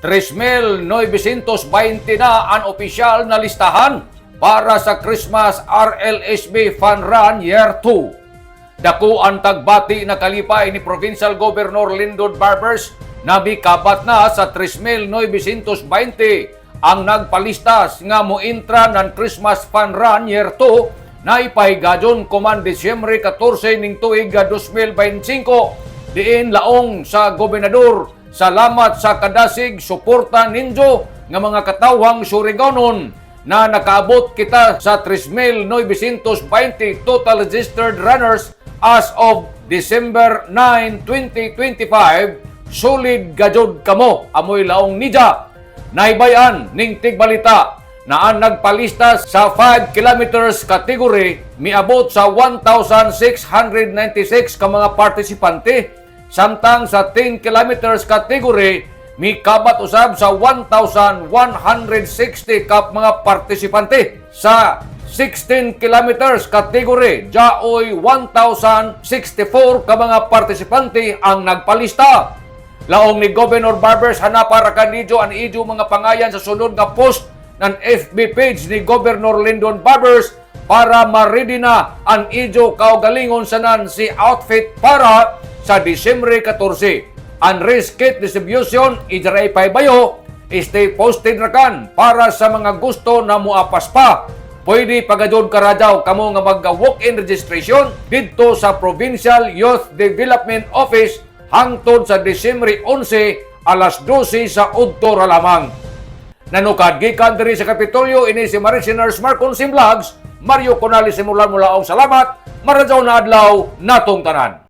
3,920 na ang opisyal na listahan para sa Christmas RLSB Fun Run Year 2. Dako ang tagbati na kalipay ni Provincial Governor Lyndon Barbers na bikabat na sa 3,920 ang nagpalistas nga mointra ng Christmas Fun Run Year 2 na ipahigadyon kuman Disyembre 14 ning tuig 2025 diin laong sa gobernador. Salamat sa kadasig suporta ninyo nga mga katawhang Surigaunon na nakaabot kita sa 3,920 total registered runners as of December 9, 2025. Solid gajod kamo amoy laong nidya. Naibayan ning tigbalita na ang nagpalista sa 5 kilometers category miabot sa 1,696 ka mga partisipante, samtang sa 10 kilometers category mikabat usab sa 1,160 ka mga partisipante. Sa 16 kilometers category jaoy 1,064 ka mga partisipante ang nagpalista. Laong ni Governor Barbers hanapara kanidyo ang idyo mga pangayan sa sunod nga post ng FB page ni Governor Lyndon Barbers para ma-ready na ang idyo kaugalingon sanan si outfit para sa Disyembre 14. Ang risk kit distribution ijaray paybayo, stay posted rakan para sa mga gusto na muapas pa. Pwede pagadyon karadaw kamo nga mag-walk-in registration dito sa Provincial Youth Development Office hangtod sa Disyembre 11 alas 12 sa udto ra lamang. Nanukad gikan diri sa Kapitolyo ini si Marisiners Marcon Vlogs, Mario Conali simulan mula og salamat, maradyaw na adlaw natong tanan.